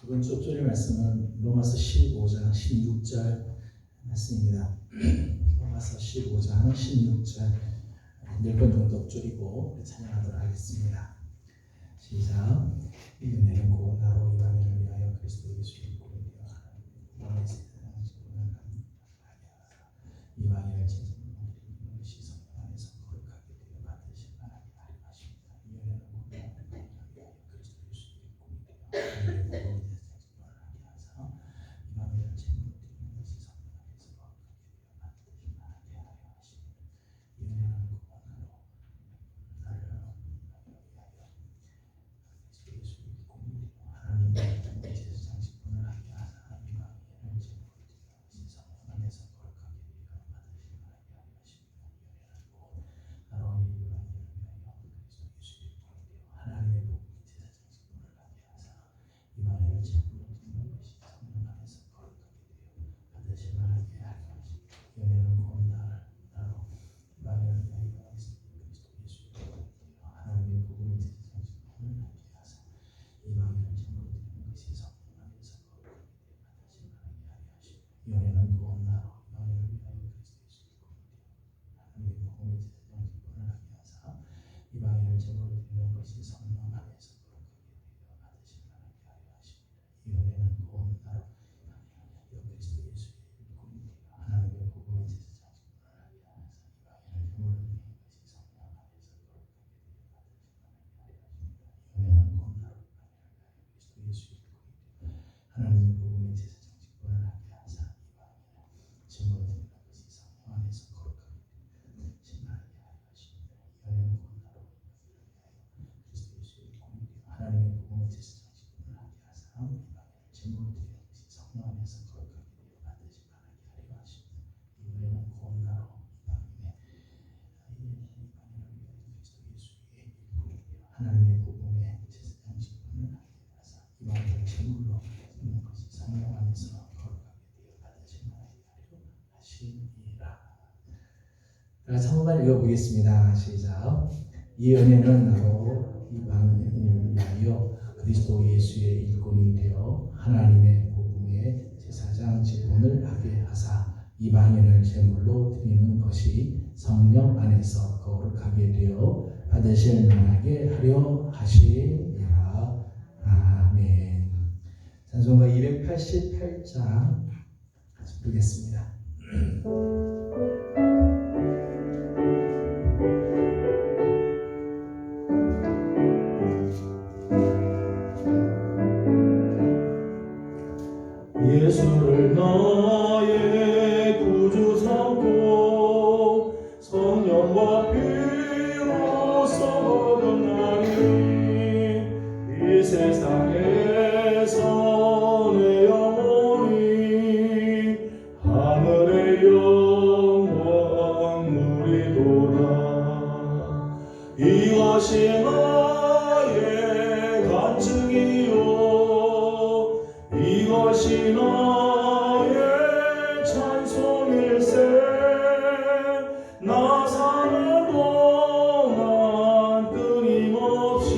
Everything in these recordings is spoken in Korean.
이번 주 옥절의 말씀은 로마서 15장 16절 말씀입니다. 로마서 15장 16절 10번 정도 옥절이고 찬양하도록 하겠습니다. 시작. 이 은혜는 곧 나로 이방인을 위하여 그리스도 예수의 복음을 되어 하나님의 세상을 지구를 하게 하사 이방인을 진정으로 드리는 것이 성령 안에서 거룩하게 되어 받으실 만하게 하려 하십니다. 이 은혜는 곧 나로 이방인을 위하여 그리스도 예수의 복음이 되어 하나님의 복음을 하게 하사 이방인을 제물로 드리는 것이 성령 안에서 거룩하게 되어 받으실 만하게 하려 하십니다. 이 은혜는 곧 나로 하나님의 제사 장식분을 하게 하사 이방인을 제물로 드리는 것이 성령 안에서 거룩하게 되어 받으실 만하게 하려 하십니다. 나로 이방인을 위하여 그리스도 예수의 복음이 되어 하나님의 복음이 제사 장식분을 하게 하사 이방인을 제물로 드리는 것이 성령 안에서 거룩하게 되어 받으실 만하게 하려 하십니다. 연애는 곧 나로 이방인을 위하여 그리스도 예수의 복음이 되어 하나님의 복음이 제사 장식분을 하게 하사 이방인을 제물로 드리는 것이 성령 안에서 거룩하게 되어 받으실 만하게 하려 하십니다. 연애는 곧 나로 이방인을 위하여 그리스도 예수의 복음이 되어 하나님의 복음이 제사 장식분을 하게 하사 이방인을 제물로 드리는 것이 성령 안에서 거룩하게 되어 받으실 만하게 하려 하십니다. 연애는 곧 나로 이방인을 위하여 그리스도 예수의 복음이 되어 하나님의 복음이 제사 장식분을 하게 하사 이방인을 제물로 드리는 것이 성령 안에서 거룩하게 되어 받으실 만하게 하려 하십니다. 연애는 곧 나로 그리스도 예수의 복음이 되어 하나님의 복음의 제사 장식분을 하게 하사 이방인을 제물로 드리는 것이 성령 안에서 거룩하게 되어 받으실 만하게 하려 하십니다. 연애는 곧 나로 그리스도 예수의 복음이 되어 하나님의 복음의 제사 장식분을 하게 하사 이방인을 제물로 드리는 것이 성령 안에서 거룩하게 되어 받으실 만하게 하려 하십니다. 연애는 곧 나로 이방인을 위하여 그리스도 예수의 복음이 되어 하나님의 복음의 제사 장식분을 하게 하사 이방인을 제물로 드리는 것이 성령 안에서 거룩하게 되어 받으실 만하게 하려 하시니라. 한번만 읽어보겠습니다. 시작. 이 은혜는 나로 이방인을 위하여 그리스도 예수의 일꾼이 되어 하나님의 복음의 제사장 직분을 하게 하사 이방인을 제물로 드리는 것이 성령 안에서 거룩하게 되어 받으실 만하게 하려 하시니라. 아멘. 찬송가 288장 같이 부르겠습니다. 예수를 나의 구주 삼고 성령과 피로써 거듭나니 이 세상에서 내 영혼이 하늘의 영원 누리도다. 이것이 나의 간증이요 이것이 나의 찬송일세. 나 사는 동안 끊임없이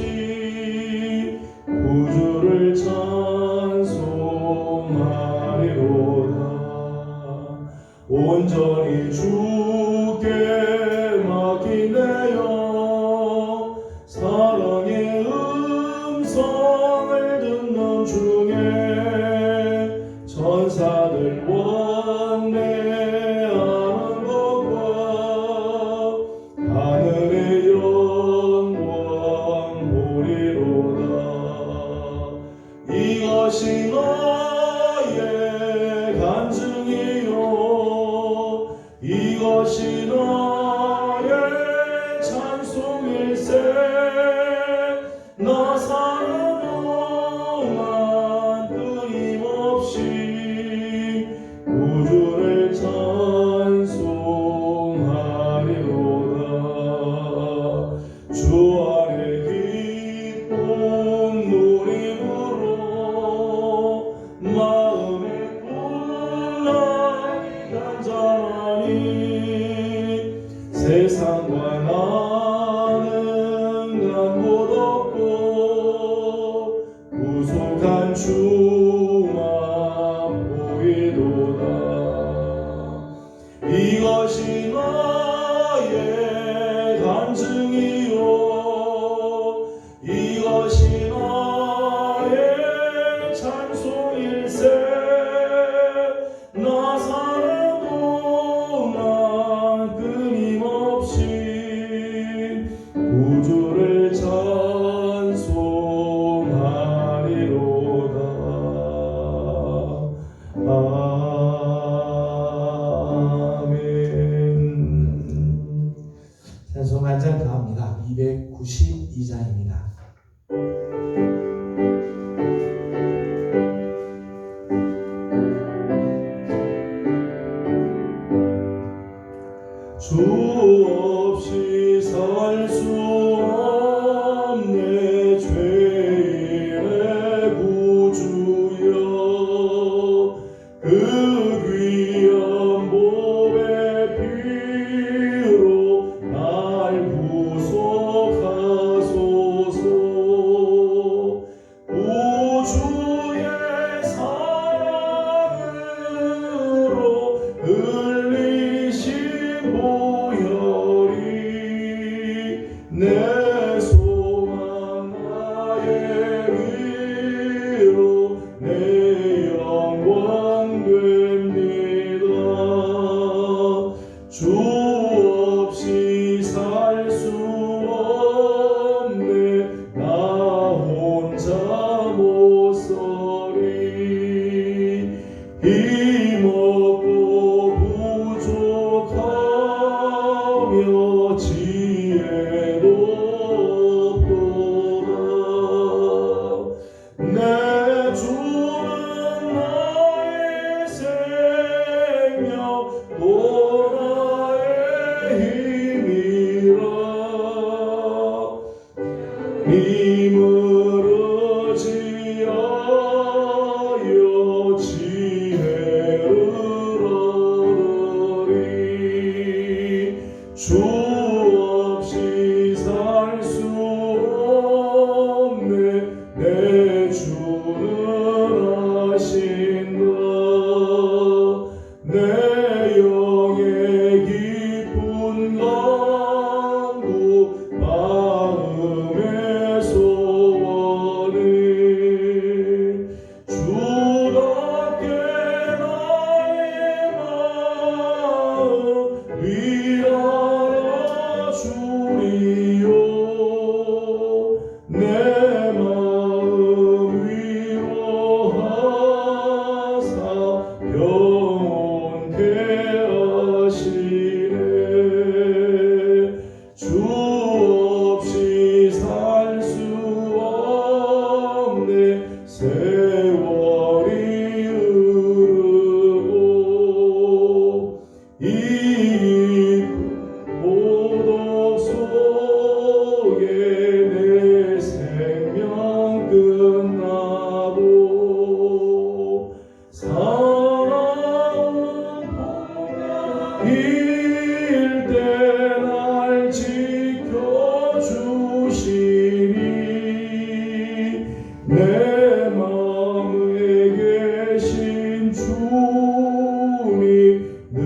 구주를 찬송하리로다. 온전히 주께 맡기네요. 사랑의 음성을 듣는 중에 천사들 원내하는 것과 하늘의 영광 보리로다. 이것이 나의 간증이요 이것이 나의 찬송일세. 나 사는 동안 끊임없이 구주를 찬송하리로다. 주 안에 기쁨 누림으로 마음에 굴락이 간절하니 세상과 나는 간 곳 없고 구속한 주 내 주는 하신다. 내 영의 깊은 간구 마음의 소원을 주답게 나의 마음 위하여 주리요. 내 마음 위로하사 평온케 하시네. 주 없이 살 수 없네. 세월이 흐르고 이 고독 속에 내 생명 끝나도 사랑은 풍년일 때 날 지켜주시니 내 마음에 계신 주님 늘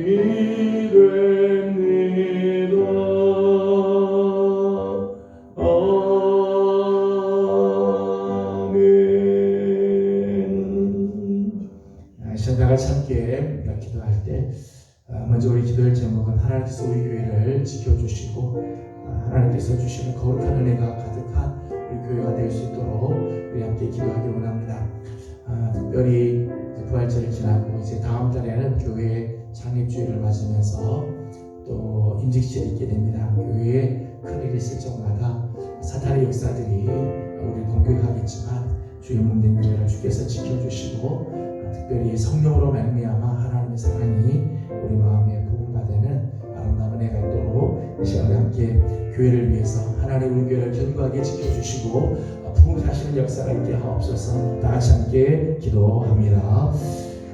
힘이 됩니다. 아멘. 시간 다 같이 함께 기도할 때 먼저 우리 기도할 제목은 하나님께서 우리 교회를 지켜주시고 하나님께서 주시는 거룩한 은혜가 가득한 우리 교회가 될 수 있도록 우리 함께 기도하기 원합니다. 특별히 부활절을 지나고 이제 다음 달에는 교회 창립주일을 맞으면서 또 임직실이 있게 됩니다. 교회에 큰일이 있을 적마다 사탄의 역사들이 우리를 공격하겠지만 주의 몸된 교회를 주께서 지켜주시고 특별히 성령으로 말미암아 하나님의 사랑이 우리 마음에 부음받는 아름다운 은혜가 있도록 이 시간에 함께 교회를 위해서 하나님 우리 교회를 견고하게 지켜주시고 부흥하시는 역사가 있게 하옵소서. 다 같이 함께 기도합니다.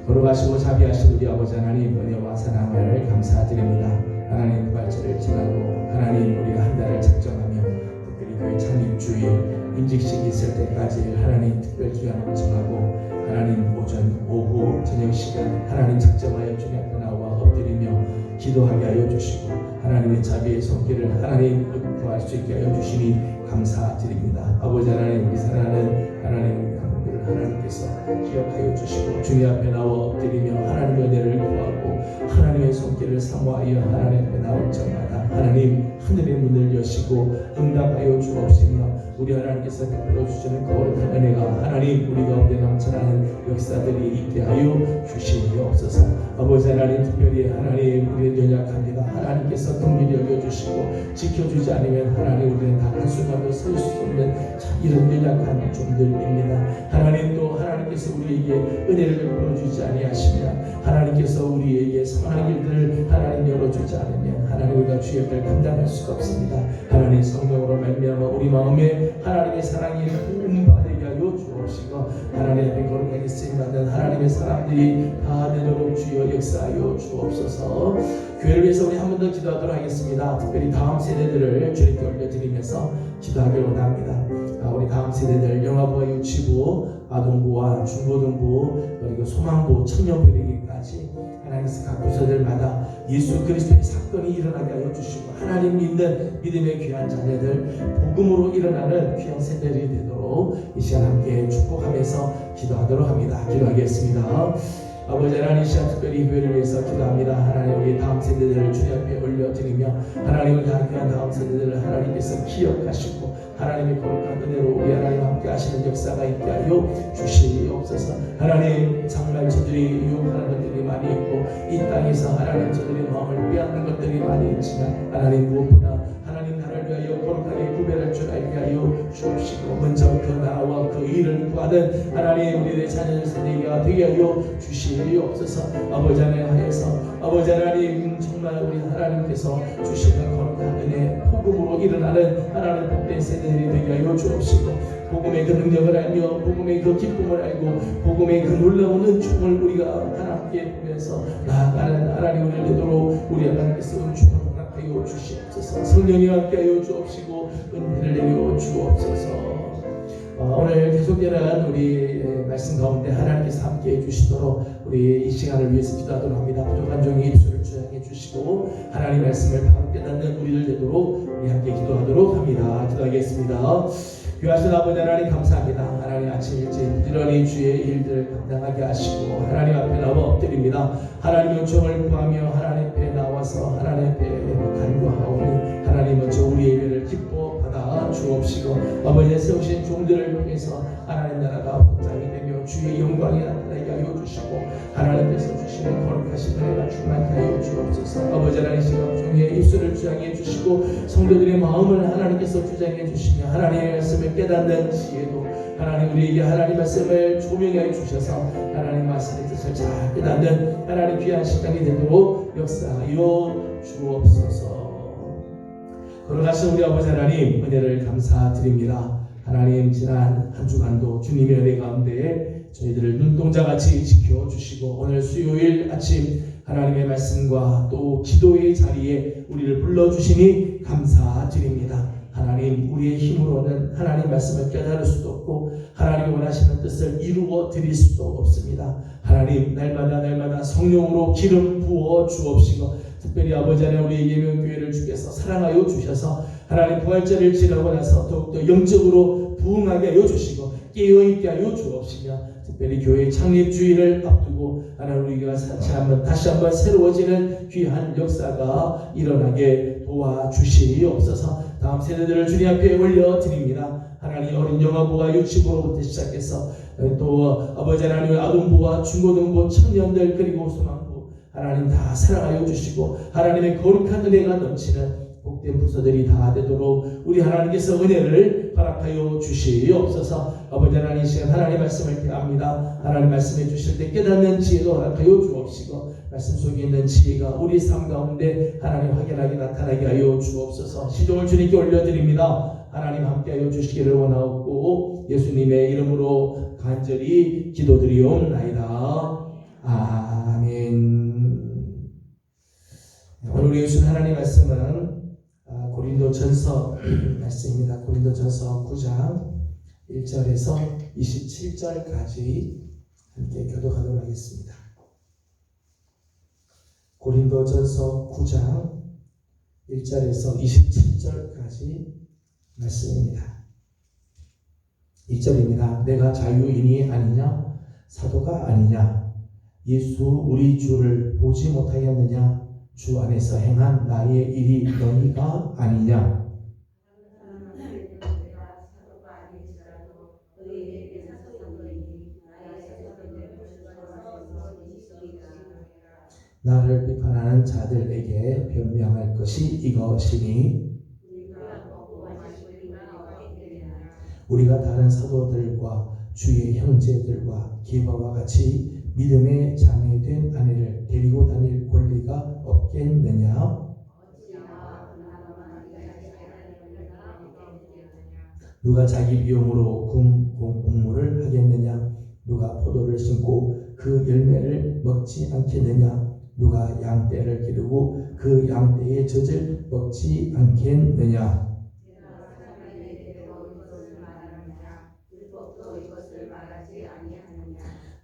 걸어가시고 자비하신 우리 아버지 하나님 은혜와 사랑을 감사드립니다. 하나님 부활절을 지나고 하나님 우리가 한 달을 작정하며 특별히 교회 창립주일 임직식이 있을 때까지 하나님 특별 기간을 정하고 하나님 오전, 오후, 저녁 시간 하나님 작정하여 주님 앞에 나와 엎드리며 기도하게 하여 주시고 하나님의 자비의 손길을 하나님 구할 수 있게 하여 주시니 감사드립니다. 아버지 하나님 우리 사랑하는 하나님 영혼들을 하나님께서 기억하여 주시고 주님 앞에 나와 엎드리며 하나님의 은혜를 구하고 하나님의 손길을 사모하여 하나님 앞에 나올 적마다 하나님 하늘의 문을 여시고 응답하여 주옵시며 우리 하나님께서 베풀어 주시는 거룩한 은혜가 하나님 우리 가운데 넘쳐나는 역사들이 있게 하여 주시옵소서. 아버지 하나님 특별히 하나님 우리는 연약합니다. 하나님께서 긍휼히 여겨주시고 지켜주지 않으면 하나님 우리는 단 한순간도 설 수 없는 이런 연약한 종들입니다. 하나님 또 하나님께서 우리에게 은혜를 베풀어 주지 아니하시면 하나님께서 우리에게 선한 길들을 하나님 열어주지 않으면 하나님 우리가 주의 를 감당할 수가 없습니다. 하나님 성령으로 말미암아 우리 마음에 하나님의 사랑이 부음받게 하여 주옵시고 하나님 앞에 거룩하게 쓰임받는 하나님의 사람들이 다 되도록 주여 역사하여 주옵소서. 교회를 위해서 우리 한 번 더 기도하도록 하겠습니다. 특별히 다음 세대들을 주님께 올려드리면서 기도하기를 원합니다. 우리 다음 세대들 영아부와 유치부, 아동부와 중고등부 그리고 소망부, 청년부 이르기까지 하나님께서 각 부서들마다 예수 그리스도의 사건이 일어나게 하여 주시고 하나님 믿는 믿음의 귀한 자녀들 복음으로 일어나는 귀한 세대들이 되도록 이 시간 함께 축복하면서 기도하도록 합니다. 기도하겠습니다. 아버지 하나님 시간 특별히 교회를 위해서 기도합니다. 하나님 우리 다음 세대들을 주님 앞에 올려드리며 하나님을 향한 다음 세대들을 하나님께서 기억하시고 하나님의 거룩한 은혜로 우리 하나님 함께 하시는 역사가 있게 하여 주시옵소서. 하나님 정말 저들이 유혹하는 것들이 많이 있고 이 땅에서 하나님 저들의 마음을 빼앗는 것들이 많이 있지만 하나님 무엇보다 하나님 나를 위하여 거룩하게 구별할 줄 알게 하여 주옵시고 먼저 그 나라와 그 일을 구하는 하나님 우리의 자녀들 세대가 되게 하여 주시옵소서. 아버지 하나님 하여서 아버지 하나님 정말 우리 하나님께서 주시는 거룩한 은혜 복음으로 일어나는 하나님 복된 세대들이 되게 하여 주옵시고 복음의 그 능력을 알며 복음의 그 기쁨을 알고 복음의 그 놀라운 은총을 우리가 하나님께 보면서 나아가는 하나님 우리를 되도록 우리 하나님께서 은총을 허락하여 주시옵소서. 성령이 함께하여 주옵시고 은혜를 내려 주옵소서. 계속되는 우리 말씀 가운데 하나님께서 함께 해주시도록 우리 이 시간을 위해서 기도하도록 합니다. 부족한 종의 입술을 주장해 주시고 하나님 말씀을 바로 깨닫는 우리들 되도록 우리 함께 기도하도록 합니다. 기도하겠습니다. 귀하신 아버지 하나님 감사합니다. 하나님 아침 일찍 부지런히 주의 일들을 감당하게 하시고 하나님 앞에 나와 엎드립니다. 하나님 요청을 구하며 하나님 앞에 나와서 하나님 앞에 간구하오니 하나님 먼저 우리의 예배를 기뻐 받아 주옵시고 아버지의 세우신 종들을 통해서 하나님 나라가 확장이 되며 주의 영광이 나타나게 하여 주시고 하나님께서 주시는 거룩하신 은혜가 충만케 하여 주옵소서. 아버지 하나님 시간 종의 입술을 주장해 주시고 성도들의 마음을 하나님께서 주장해 주시며 하나님의 말씀을 깨닫는 지혜도 하나님 우리에게 하나님 말씀을 조명해 주셔서 하나님 말씀의 뜻을 잘 깨닫는 하나님 귀한 시간이 되도록 역사하여 주옵소서. 걸어가신 우리 아버지 하나님 은혜를 감사드립니다. 하나님 지난 한 주간도 주님의 은혜 가운데 저희들을 눈동자같이 지켜주시고 오늘 수요일 아침 하나님의 말씀과 또 기도의 자리에 우리를 불러주시니 감사드립니다. 하나님 우리의 힘으로는 하나님 말씀을 깨달을 수도 없고 하나님이 원하시는 뜻을 이루어 드릴 수도 없습니다. 하나님 날마다 성령으로 기름 부어 주옵시고 특별히 아버지 하나님 우리 예명교회를 주께서 사랑하여 주셔서 하나님 부활절을 지나고 나서 더욱더 영적으로 부흥하게 하여 주시고 깨어있게 하여 주옵시며 특별히 교회 창립주의를 앞두고 하나님 우리가 다시 한번 새로워지는 귀한 역사가 일어나게 도와주시옵소서. 다음 세대들을 주님 앞에 올려드립니다. 하나님 어린 영아부와 유치부로부터 시작해서 또 아버지 하나님 아동부와 중고등부 청년들 그리고 소망부 하나님 다 사랑하여 주시고 하나님의 거룩한 은혜가 넘치는 복된 부서들이 다 되도록 우리 하나님께서 은혜를 허락하여 주시옵소서. 아버지 하나님 시간 하나님 말씀을 대합니다. 하나님 말씀해 주실 때 깨닫는 지혜도 허락하여 주옵시고 말씀 속에 있는 지혜가 우리 삶 가운데 하나님 확연하게 나타나게 하여 주옵소서. 시종을 주님께 올려드립니다. 하나님 함께하여 주시기를 원하옵고 예수님의 이름으로 간절히 기도드리옵나이다. 아멘. 오늘 우리 예수 하나님 말씀은 고린도전서 말씀입니다. 고린도전서 9장 1절에서 27절까지 함께 교독하도록 하겠습니다. 고린도전서 9장 1절에서 27절까지 말씀입니다. 1절입니다. 내가 자유인이 아니냐? 사도가 아니냐? 예수 우리 주를 보지 못하였느냐? 주 안에서 행한 나의 일이 너희가 아니냐? 나를 비판하는 자들에게 변명할 것이 이것이니 우리가 다른 사도들과 주의 형제들과 게바와 같이 믿음의 자매된 아내를 데리고 다닐 권리가 없겠느냐? 누가 자기 비용으로 공무를 하겠느냐? 누가 포도를 심고 그 열매를 먹지 않겠느냐? 누가 양떼를 기르고 그 양떼의 젖을 먹지 않겠느냐?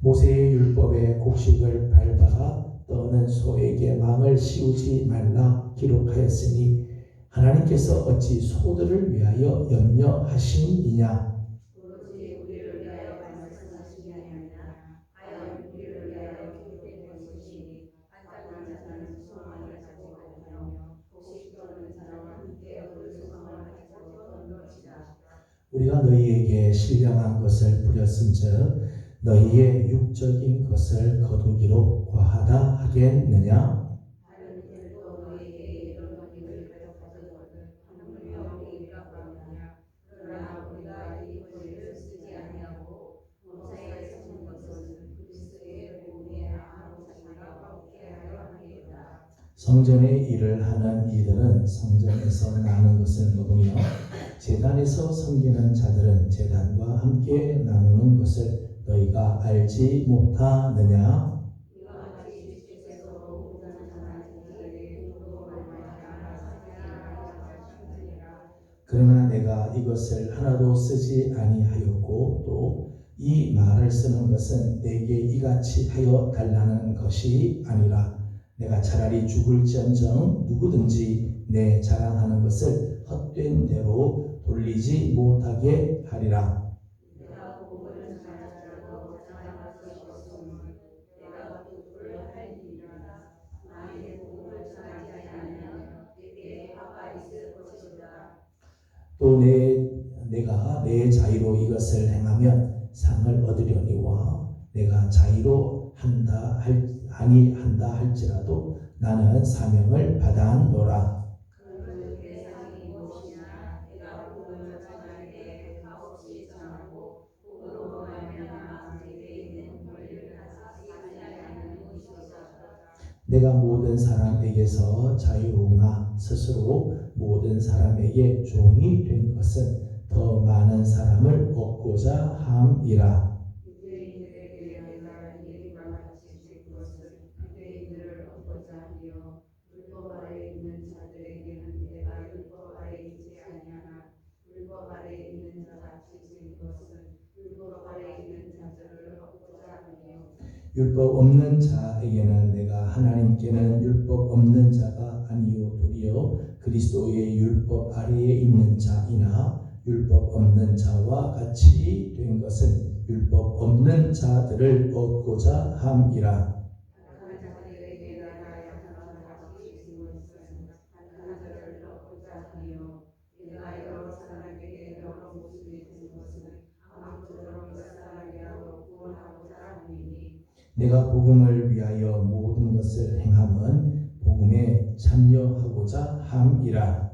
모세의 율법에 곡식을 밟아 떠는 소에게 망을 씌우지 말라 기록하였으니 하나님께서 어찌 소들을 위하여 염려하시니냐? 우리가 너희에게 신령한 것을 부렸은즉 너희의 육적인 것을 거두기로 과하다 하겠느냐? 성전의 일을 하는 이들은 성전에서 나는 것을 먹으며 제단에서 섬기는 자들은 제단과 함께 나누는 것을 너희가 알지 못하느냐? 그러나 내가 이것을 하나도 쓰지 아니하였고 또 이 말을 쓰는 것은 내게 이같이 하여 달라는 것이 아니라 내가 차라리 죽을지언정 누구든지 내 자랑하는 것을 헛된 대로 돌리지 못하게 하리라. 또 내가 내 자유로 이것을 행하면 상을 얻으려니와 내가 자유로 아니한다 할지라도 나는 사명을 받아노라. 내가 모든 사람에게서 자유로우나 스스로 모든 사람에게 종이 된 것은 더 많은 사람을 얻고자 함이라. 율법 없는 자에게는 내가 하나님께는 율법 없는 자가 아니요 도리어 그리스도의 율법 아래에 있는 자이나 율법 없는 자와 같이 된 것은 율법 없는 자들을 얻고자 함이라. 내가 복음을 위하여 모든 것을 행함은 복음에 참여하고자 함이라.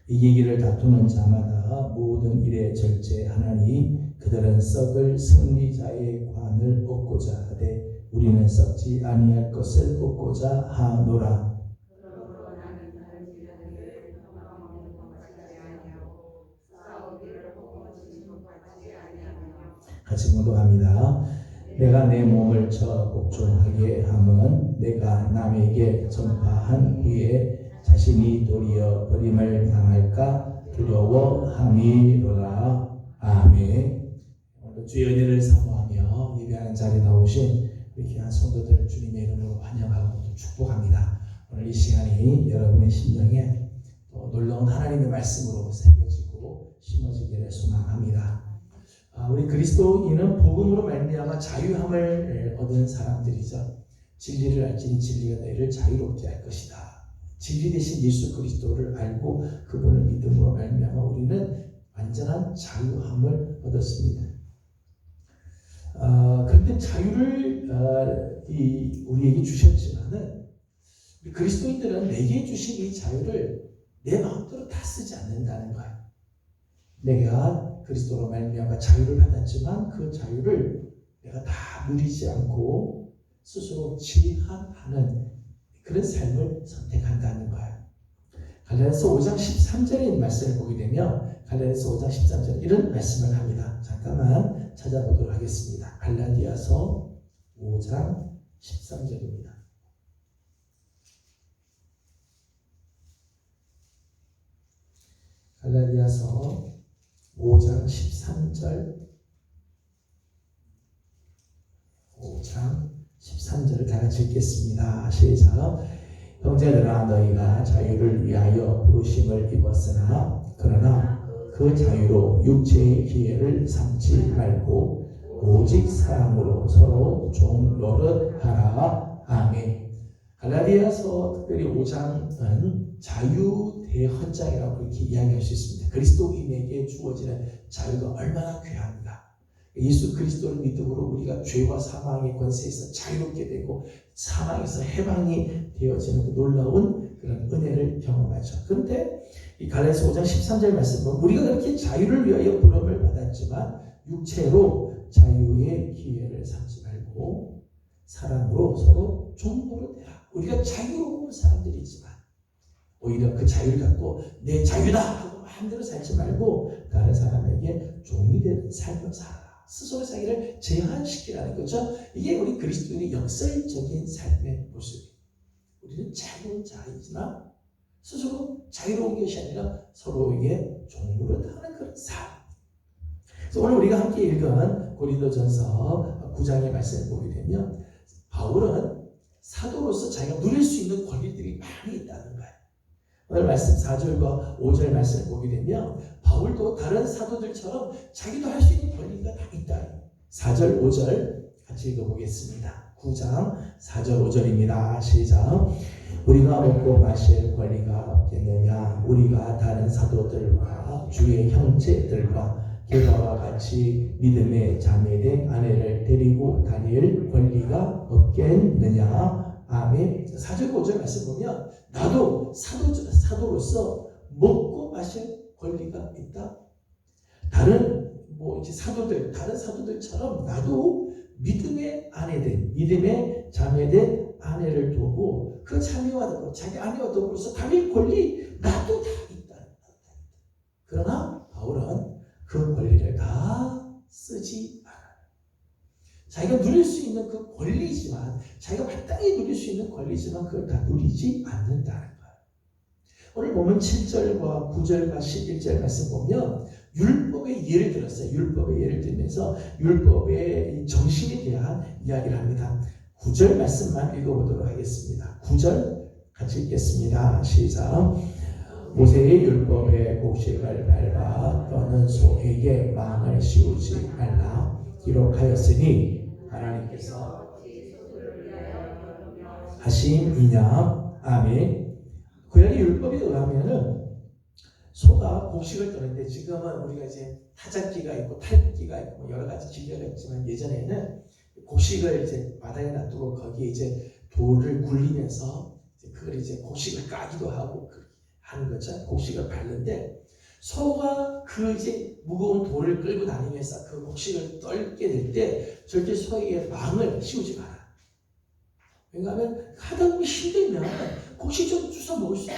이 얘기를 다투는 자마다 모든 일에 절제하나니 그들은 썩을 승리자의 관을 얻고자 하되 우리는 썩지 아니할 것을 얻고자 하노라. 같이 공독합니다. 내가 내 몸을 쳐 복종하게 함은 내가 남에게 전파한 후에 자신이 도리어 버림을 당할까 두려워함이로라. 아멘. 오늘 주의 은혜를 사모하며 예배하는 자리에 나오신 우리 귀한 성도들을 주님의 이름으로 환영하고 또 축복합니다. 오늘 이 시간이 여러분의 심령에 또 놀라운 하나님의 말씀으로 새겨지고 심어지기를 소망합니다. 우리 그리스도인은 복음으로 말미암아 자유함을 얻은 사람들이죠. 진리를 알지니 진리가 너희를 자유롭게 할 것이다. 진리 대신 예수 그리스도를 알고 그분을 믿음으로 말미암아 우리는 완전한 자유함을 얻었습니다. 그런데 자유를 우리에게 주셨지만은 우리 그리스도인들은 내게 주신 이 자유를 내 마음대로 다 쓰지 않는다는 거예요. 내가 그리스도로 말미암아 자유를 받았지만 그 자유를 내가 다 누리지 않고 스스로 제한하는 그런 삶을 선택한다는 거예요. 갈라디아서 5장 13절의 말씀을 보게 되면 갈라디아서 5장 13절 이런 말씀을 합니다. 잠깐만 찾아보도록 하겠습니다. 갈라디아서 5장 13절입니다. 갈라디아서 5장 13절 5장 13절을 다 같이 읽겠습니다. 시작. 형제들아 너희가 자유를 위하여 부르심을 입었으나 그러나 그 자유로 육체의 기회를 삼지 말고 오직 사랑으로 서로 종 노릇하라. 아멘. 갈라디아서 특별히 5장은 자유 대헌장이라고 그렇게 이야기할 수 있습니다. 그리스도인에게 주어지는 자유가 얼마나 귀합니다. 예수 그리스도를 믿음으로 우리가 죄와 사망의 권세에서 자유롭게 되고 사망에서 해방이 되어지는 그 놀라운 그런 은혜를 경험하죠. 그런데 이 갈라디아서 5장 13절 말씀은 우리가 그렇게 자유를 위하여 부름을 받았지만 육체로 자유의 기회를 삼지 말고 사랑으로 서로 종노릇해라. 우리가 자유로운 사람들이지만 오히려 그 자유를 갖고 내 자유다 하고 마음대로 살지 말고 다른 사람에게 종이 되는 삶을 살아라. 스스로 자기를 제한시키라는 거죠. 이게 우리 그리스도인의 역설적인 삶의 모습이에요. 우리는 작은 자이지만 스스로 자유로운 것이 아니라 서로에게 종로를 하는 그런 삶. 그래서 오늘 우리가 함께 읽은 고린도전서 9장의 말씀을 보게 되면 바울은 사도로서 자기가 누릴 수 있는 권리들이 많이 있다는 거예요. 오늘 말씀 4절과 5절 말씀을 보게 되면 바울도 다른 사도들처럼 자기도 할 수 있는 권리가 다 있다. 4절 5절 같이 읽어보겠습니다. 9장 4절 5절입니다. 시작. 우리가 먹고 마실 권리가 없겠느냐? 우리가 다른 사도들과 주의 형제들과 게다와 같이 믿음의 자매된 아내를 데리고 다닐 권리가 없겠느냐? 아멘. 4절 5절 말씀 보면 나도 사도로서 먹고 마실 권리가 있다. 다른 다른 사도들처럼 나도 믿음의 아내된, 믿음의 자매된 아내를 두고 그 자매와 자기 아내와 더불어서 다닐 권리 나도 다 있다. 그러나 바울은 그 권리를 다 쓰지 않아요. 자기가 누릴 수 있는 그 권리지만, 자기가 마땅히 누릴 수 있는 권리지만 그걸 다 누리지 않는다는 거예요. 오늘 보면 7절과 9절과 11절 말씀 보면 율법의 예를 들었어요. 율법의 예를 들면서 율법의 정신에 대한 이야기를 합니다. 9절 말씀만 읽어보도록 하겠습니다. 9절 같이 읽겠습니다. 시작. 모세의 율법의 곡식을 밟아 떠는 소에게 망을 씌우지 말라 기록하였으니 하나님께서 하심이냐. 아멘. 구약의 율법에 의하면은 소가 곡식을 떠는데 지금은 우리가 이제 타작기가 있고 탈기가 있고 여러 가지 기계가 있지만 예전에는 곡식을 이제 바닥에 놔두고 거기에 이제 돌을 굴리면서 그걸 이제 곡식을 까기도 하고 하는 거죠. 곡식을 밟는데 소가 그 이제 무거운 돌을 끌고 다니면서 그 곡식을 떨게 될 때 절대 소에게 망을 씌우지 마라. 왜냐하면 하다 보면 힘들면 곡식 좀 주워 먹을 수 있어요.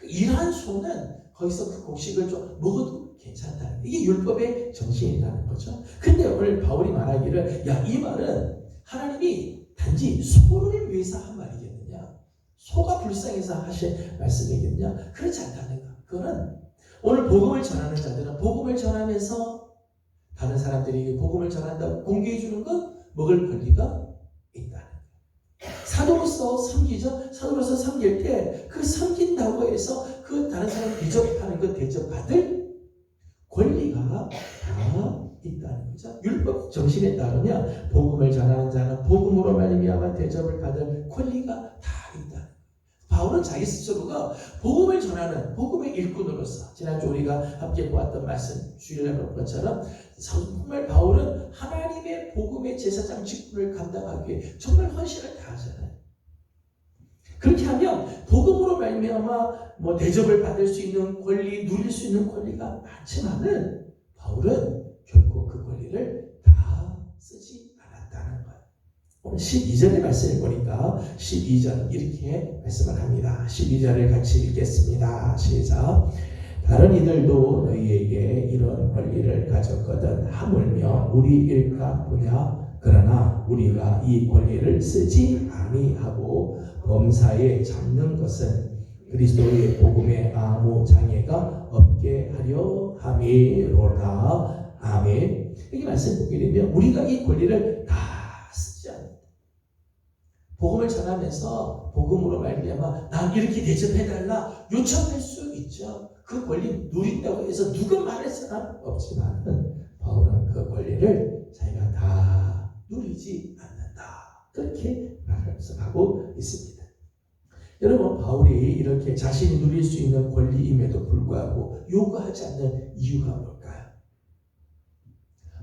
일한 소는 거기서 그 곡식을 좀 먹어도 괜찮다. 이게 율법의 정신이라는 거죠. 근데 오늘 바울이 말하기를 이 말은 하나님이 단지 소를 위해서 한 말이겠느냐? 소가 불쌍해서 하신 말씀이겠느냐? 그렇지 않다는 거. 그거는 오늘 복음을 전하는 자들은 복음을 전하면서 다른 사람들이 복음을 전한다고 공개해 주는 건 먹을 권리가 있다는 거예요. 사도로서 섬기죠. 사도로서 섬길 때 그 섬긴다고 해서 그 다른 사람 대접하는 그 대접받을 권리가 다 있다는 거죠. 율법 정신에 따르면 복음을 전하는 자는 복음으로 말미암아 대접을 받을 권리가 다 있다. 바울은 자기 스스로가 복음을 전하는 복음의 일꾼으로서 지난주 우리가 함께 보았던 말씀 주일날 본 것처럼 정말 바울은 하나님의 복음의 제사장 직분을 감당하기 위해 정말 헌신을 다하잖아요. 그렇게 하면 복음으로 말미암아 대접을 받을 수 있는 권리, 누릴 수 있는 권리가 많지만은 바울은 결코 그 권리를 다 쓰지 않았다는 거예요. 오늘 12절의 말씀을 보니까 12절 이렇게 말씀을 합니다. 12절을 같이 읽겠습니다. 시작. 다른 이들도 너희에게 이런 권리를 가졌거든 하물며 우리 일까 보냐. 그러나 우리가 이 권리를 쓰지 아니하고 범사에 잡는 것은 그리스도의 복음에 아무 장애가 없게 하려 함이로다. 아멘. 여기 말씀 보게 되면 우리가 이 권리를 다 쓰지 않는다. 복음을 전하면서 복음으로 말미암아 난 이렇게 대접해달라 요청할 수 있죠. 그 권리 누린다고 해서 누가 말할 사람 없지만 바울은 그 권리를 자기가 다 누리지 않는다. 그렇게 말하고 있습니다. 여러분, 바울이 이렇게 자신이 누릴 수 있는 권리임에도 불구하고 요구하지 않는 이유가 뭘까요?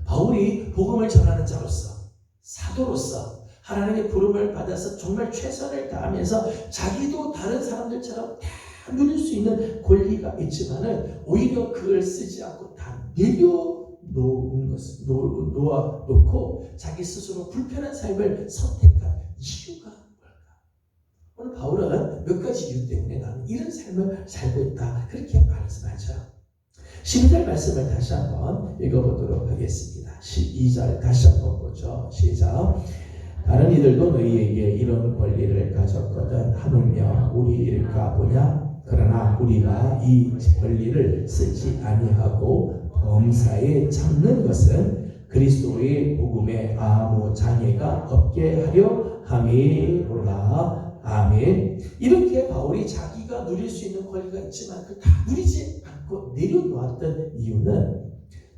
바울이 복음을 전하는 자로서, 사도로서 하나님의 부름을 받아서 정말 최선을 다하면서 자기도 다른 사람들처럼 다 누릴 수 있는 권리가 있지만은 오히려 그걸 쓰지 않고 다 놓고 자기 스스로 불편한 삶을 선택한 이유가 뭘까? 오늘 바울은 몇 가지 이유 때문에 나는 이런 삶을 살고 있다. 그렇게 말씀하죠. 12절 말씀을 다시 한번 읽어보도록 하겠습니다. 12절 다시 한번 보죠. 시작. 다른 이들도 너희에게 이런 권리를 가졌거든 하물며 우리 일까 보냐. 그러나 우리가 이 권리를 쓰지 아니하고 범사에 참는 것은 그리스도의 복음에 아무 장애가 없게 하려 함이로라. 아멘. 이렇게 바울이 자기가 누릴 수 있는 권리가 있지만 그걸 다 누리지 않고 내려놓았던 이유는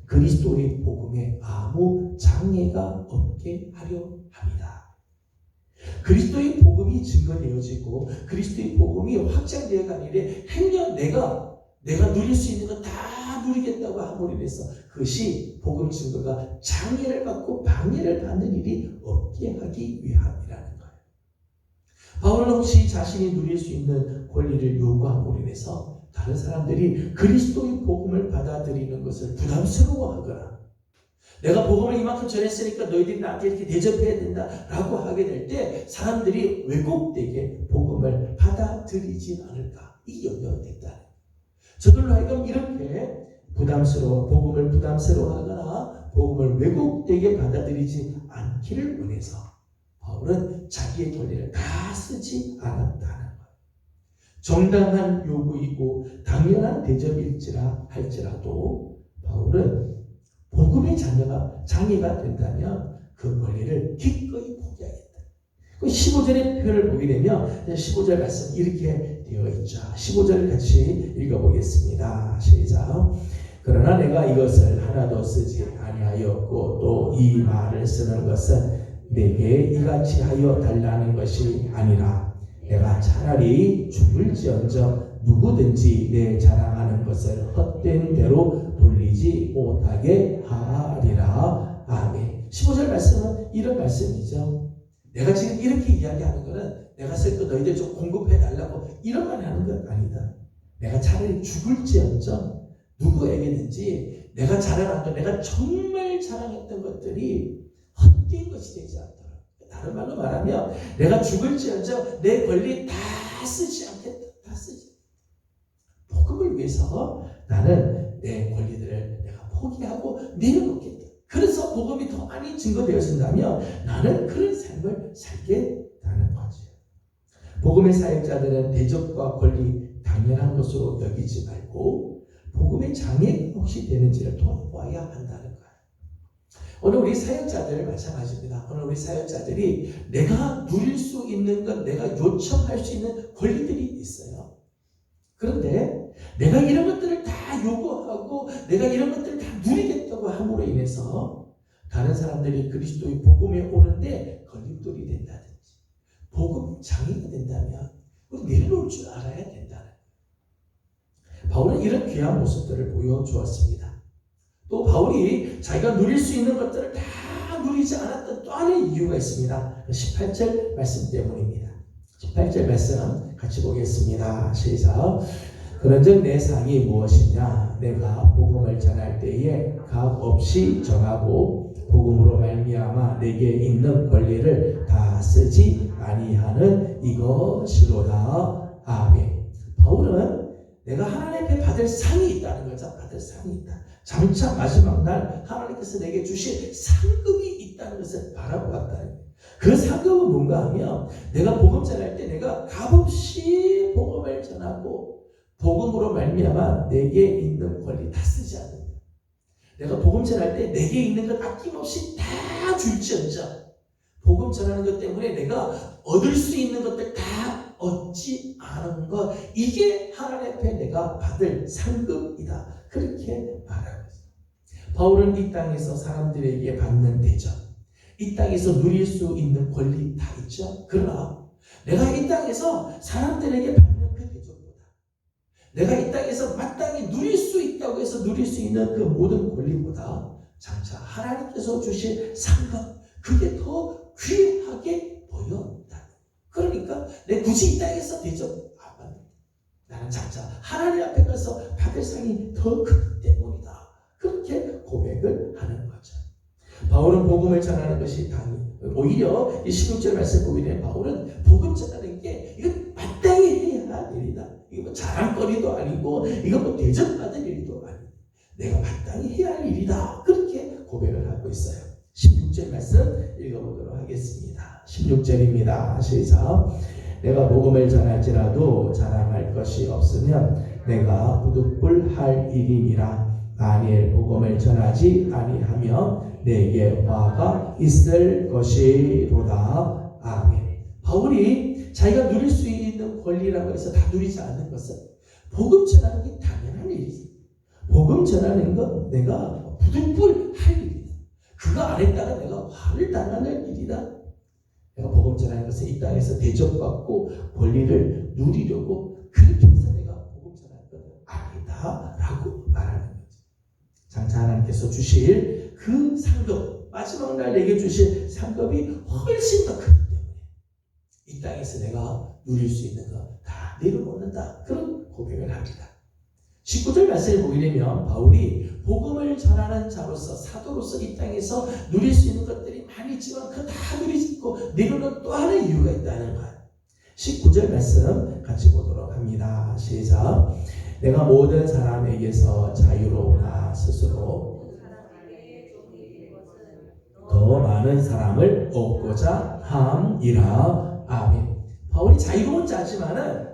그리스도의 복음에 아무 장애가 없게 하려 합니다. 그리스도의 복음이 증거되어지고 그리스도의 복음이 확장되어 가는 일에 행여 내가 누릴 수 있는 거 다 누리겠다고 함으로 인해서 그것이 복음 증거가 장애를 받고 방해를 받는 일이 없게 하기 위함이라는 거예요. 바울은 혹시 자신이 누릴 수 있는 권리를 요구함으로 인해서 다른 사람들이 그리스도의 복음을 받아들이는 것을 부담스러워하거나 내가 복음을 이만큼 전했으니까 너희들이 나한테 이렇게 대접해야 된다라고 하게 될 때 사람들이 왜곡되게 복음을 받아들이지 않을까 이 염려가 됐다. 저들로 하여금 이렇게 복음을 부담스러워하거나 복음을 왜곡되게 받아들이지 않기를 원해서 바울은 자기의 권리를 다 쓰지 않았다는 거예요. 정당한 요구이고 당연한 대접일지라 할지라도 바울은 복음의 장애가 된다면 그 권리를 기꺼이 포기하겠다. 15절의 표현을 보게 되면 15절 말씀 이렇게 되어 있죠. 15절 같이 읽어보겠습니다. 시작. 그러나 내가 이것을 하나도 쓰지 아니하였고 또 이 말을 쓰는 것은 내게 이같이 하여 달라는 것이 아니라 내가 차라리 죽을지언정 누구든지 내 자랑하는 것을 헛된 대로 돌리지 못하게 하리라. 아멘. 15절 말씀은 이런 말씀이죠. 내가 지금 이렇게 이야기하는 것은 내가 쓸 거 너희들 좀 공급해 달라고 이런 말 하는 건 아니다. 내가 차라리 죽을지언정 누구에게든지 내가 자랑했던 내가 정말 자랑했던 것들이 헛된 것이 되지 않도록, 다른 말로 말하면 내가 죽을지언정 내 권리 다 쓰지 않겠다. 다 쓰지. 복음을 위해서 나는 내 권리들을 내가 포기하고 내려놓겠다. 그래서 복음이 더 많이 증거되어진다면 나는 그런 삶을 살겠다는 거죠. 복음의 사역자들은 대접과 권리 당연한 것으로 여기지 말고 복음의 장애가 혹시 되는지를 돌아봐야 한다는 거예요. 오늘 우리 사역자들 마찬가지입니다. 오늘 우리 사역자들이 내가 누릴 수 있는 것, 내가 요청할 수 있는 권리들이 있어요. 그런데 내가 이런 것들을 다 요구하고 내가 이런 것들을 다 누리겠다고 함으로 인해서 다른 사람들이 그리스도의 복음에 오는데 걸림돌이 된다든지 복음 장애가 된다면 우리 내려놓을 줄 알아야 된다는 거예요. 바울은 이런 귀한 모습들을 보여주었습니다. 또 바울이 자기가 누릴 수 있는 것들을 다 누리지 않았던 또 하나의 이유가 있습니다. 18절 말씀 때문입니다. 18절 말씀 같이 보겠습니다. 시작. 그런즉 내 상이 무엇이냐? 내가 복음을 전할 때에 값 없이 전하고 복음으로 말미암아 내게 있는 권리를 다 쓰지 아니하는 이것이로다. 아멘. 바울은 내가 하나님 앞에 받을 상이 있다는 거죠. 받을 상이 있다. 장차 마지막 날 하나님께서 내게 주실 상급이 있다는 것을 바라보았다는 거예요. 그 상급은 뭔가 하면 내가 복음 전할 때 내가 값없이 복음을 전하고 복음으로 말미암아 내게 있는 권리 다 쓰지 않는다. 내가 복음 전할 때 내게 있는 것 아낌없이 다 줄지언정 복음 전하는 것 때문에 내가 얻을 수 있는 것들 다 얻지 않은 것, 이게 하나님 앞에 내가 받을 상급이다. 그렇게 말하고 있어요. 바울은 이 땅에서 사람들에게 받는 대접, 이 땅에서 누릴 수 있는 권리 다 있죠. 그러나 내가 이 땅에서 사람들에게 받는 그 대접보다 내가 이 땅에서 마땅히 누릴 수 있다고 해서 누릴 수 있는 그 모든 권리보다 장차 하나님께서 주실 상급, 그게 더 귀하게 보였다. 그러니까 내 굳이 이 땅에서 대접 안 받는다. 나는 장차 하나님 앞에 가서 받을 상이 더 크기 때문이다. 그렇게 고백을 하는 거죠. 바울은 복음을 전하는 것이 오히려 이 16절 말씀 보게 되면 바울은 복음 전하는 게 이건 자랑거리도 아니고 이거 뭐 대접받을 일도 아니고 내가 마땅히 해야 할 일이다. 그렇게 고백을 하고 있어요. 16절 말씀 읽어보도록 하겠습니다. 16절입니다. 시작. 내가 복음을 전할지라도 자랑할 것이 없으면 내가 부득불할 일임이라. 만일 복음을 전하지 아니하면 내게 화가 있을 것이로다. 아멘. 바울이 자기가 누릴 수 있는 권리라고 해서 다 누리지 않는 것은 복음 전하는 게 당연한 일이지. 복음 전하는 건 내가 부득불할 일이다. 그거 안 했다가 내가 화를 당하는 일이다. 내가 복음 전하는 것은 이 땅에서 대접받고 권리를 누리려고 그렇게 해서 내가 복음 전하는 건 아니다 라고 말하는 거죠. 장차 하나님께서 주실 그 상급, 마지막 날 내게 주실 상급이 훨씬 더 크기 때문에 이 땅에서 내가 누릴 수 있는 거 다 내려놓는다. 그런 고백을 합니다. 19절 말씀을 보게 되면 바울이 복음을 전하는 자로서 사도로서 이 땅에서 누릴 수 있는 것들이 많이 있지만 그 다 누리고 내려놓은 또 하나의 이유가 있다는 거예요. 19절 말씀 같이 보도록 합니다. 시작. 내가 모든 사람에게서 자유로우나 스스로 더 많은 사람을 얻고자 함이라. 아멘. 바울이 자유로운 자지만은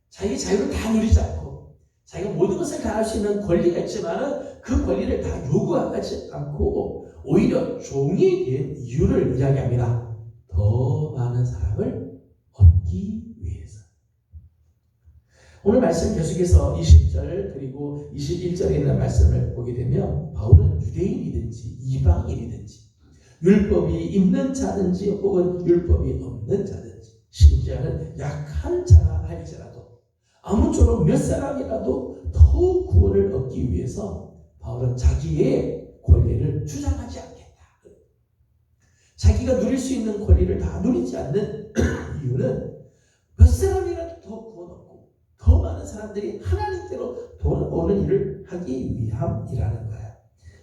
자기 자유를 다 누리지 않고 자기가 모든 것을 다 할 수 있는 권리가 있지만은 그 권리를 다 요구하지 않고 오히려 종이 된 이유를 이야기합니다. 더 많은 사람을 얻기 위해서. 오늘 말씀 계속해서 20절 그리고 21절에 있는 말씀을 보게 되면 바울은 유대인이든지 이방인이든지 율법이 있는 자든지 혹은 율법이 없는 자든지 심지어는 약한 자라 할지라도 아무쪼록 몇 사람이라도 더 구원을 얻기 위해서 바울은 자기의 권리를 주장하지 않겠다. 자기가 누릴 수 있는 권리를 다 누리지 않는 이유는 몇 사람이라도 더 구원 얻고 더 많은 사람들이 하나님께로 돌아오는 일을 하기 위함이라는 거예요.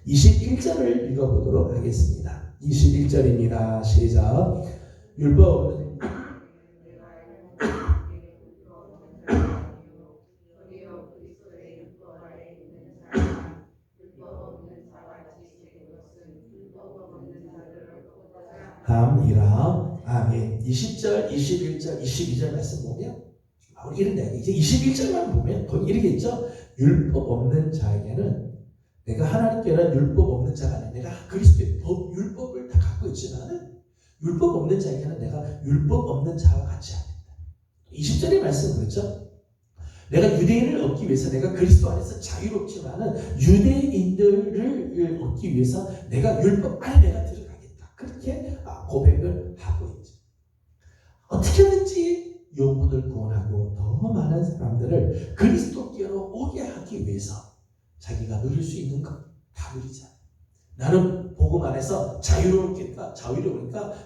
21절을 읽어보도록 하겠습니다. 21절입니다. 시작. 율법 함이라. 아멘. 20절, 21절, 22절 말씀 보면 이런데 이제 21절만 보면 거기 이렇게 있죠. 율법 없는 자에게는 내가 하나님께는 율법 없는 자가 아니라 내가 그리스도의 법 율법을 다 갖고 있지만은 율법 없는 자에게는 내가 율법 없는 자와 같이 안 된다. 20절의 말씀 그렇죠. 내가 유대인을 얻기 위해서 내가 그리스도 안에서 자유롭지만은 유대인들을 얻기 위해서 내가 율법 안에 내가 들어가겠다. 그렇게 고백을 하고 있죠. 어떻게든지 영혼을 구원하고 더 많은 사람들을 그리스도께로 오게 하기 위해서 자기가 누릴 수 있는 것 다 누리자. 나는 복음 안에서 자유로우니까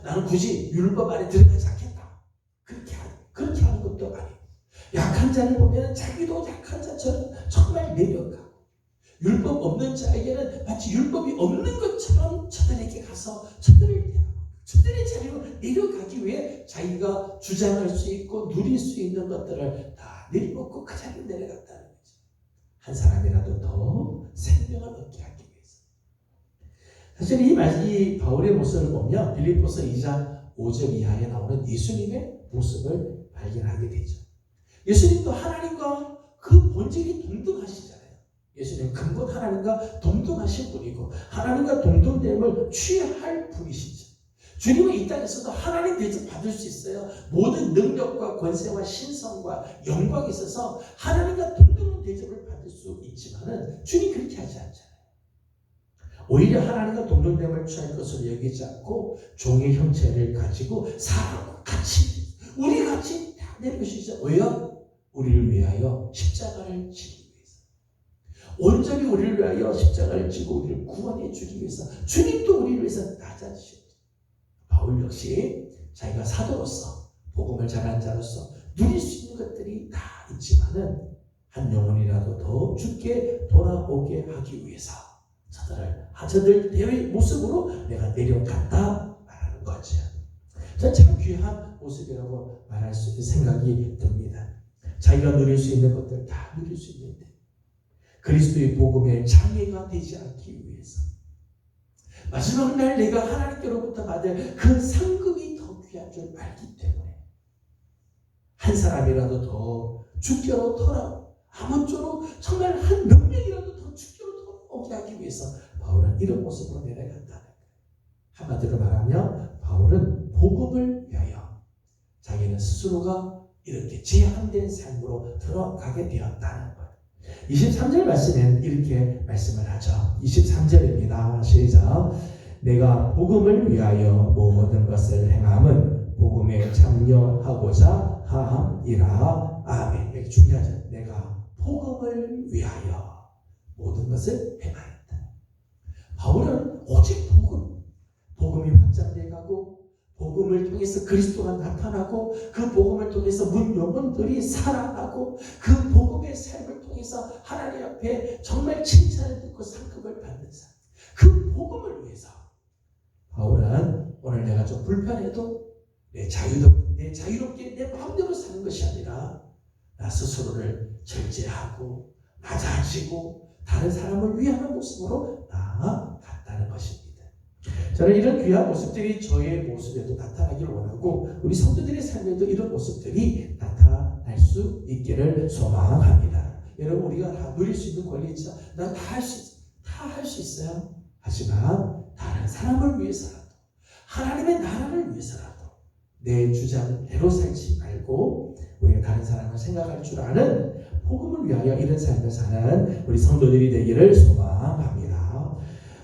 나는 굳이 율법 안에 들어가지 않겠다. 그렇게 하는 것도 아니고 약한 자를 보면 자기도 약한 자처럼 정말 내려가고 율법 없는 자에게는 마치 율법이 없는 것처럼 저들에게 가서 저들을 대하고 저들의 자리로 내려가기 위해 자기가 주장할 수 있고 누릴 수 있는 것들을 다 내려놓고 그 자리로 내려갔다는 거죠. 한 사람이라도 더 생명을 얻게 하기 위해서. 사실 이 바울의 모습을 보면 빌립보서 2장 5절 이하에 나오는 예수님의 모습을 발견하게 되죠. 예수님도 하나님과 그 본질이 동등하시잖아요. 예수님 근본 하나님과 동등하신 분이고 하나님과 동등됨을 취할 분이시죠. 주님은 이 땅에서도 하나님 대접 받을 수 있어요. 모든 능력과 권세와 신성과 영광이 있어서 하나님과 동등한 대접을 받을 수 있지만은 주님 그렇게 하지 않잖아요. 오히려 하나님과 동등됨을 취할 것으로 여기지 않고 종의 형체를 가지고 사람과 같이 우리 같이 다 내려주시죠. 왜요? 우리를 위하여 십자가를 지기 위해서. 온전히 우리를 위하여 십자가를 지고 우리를 구원해 주기 위해서 주님도 우리를 위해서 낮아지셨죠. 바울 역시 자기가 사도로서 복음을 전한 자로서 누릴 수 있는 것들이 다 있지만은 한 영혼이라도 더 죽게 돌아오게 하기 위해서 저들 대의 모습으로 내가 내려갔다 말하는 거죠. 참 귀한 모습이라고 말할 수 있는 생각이 듭니다. 자기가 누릴 수 있는 것들 다 누릴 수 있는데 그리스도의 복음에 장애가 되지 않기 위해서 마지막 날 내가 하나님께로부터 받을 그 상급이 더 귀한 줄 알기 때문에 한 사람이라도 더 주께로 돌아오고 아무쪼록 정말 한 몇 명이라도 더 주께로 돌아오게 하기 위해서 바울은 이런 모습으로 내려간다는 거예요. 한마디로 말하면 바울은 복음을 위하여 자기는 스스로가 이렇게 제한된 삶으로 들어가게 되었다는 거예요. 23절 말씀에는 이렇게 말씀을 하죠. 23절입니다. 시작. 내가 복음을 위하여 모든 것을 행함은 복음에 참여하고자 함이라. 아멘. 이게 중요하죠. 내가 복음을 위하여 모든 것을 행하였다. 바울은 오직 복음이 확장되어 가고 복음을 통해서 그리스도가 나타나고 그 복음을 통해서 영혼들이 살아나고 그 복음의 삶을 통해서 하나님 앞에 정말 칭찬을 듣고 상급을 받는 삶, 그 복음을 위해서 바울은 오늘 내가 좀 불편해도 내 자유롭게 내 마음대로 사는 것이 아니라 나 스스로를 절제하고 낮아지고 다른 사람을 위하는 모습으로 나아갔다는 것입니다. 저는 이런 귀한 모습들이 저의 모습에도 나타나기를 원하고 우리 성도들의 삶에도 이런 모습들이 나타날 수 있기를 소망합니다. 여러분, 우리가 다 누릴 수 있는 권리 있죠? 난 다 할 수 있어요. 하지만 다른 사람을 위해서라도 하나님의 나라를 위해서라도 내 주장대로 살지 말고 우리가 다른 사람을 생각할 줄 아는 복음을 위하여 이런 삶을 사는 우리 성도들이 되기를 소망합니다.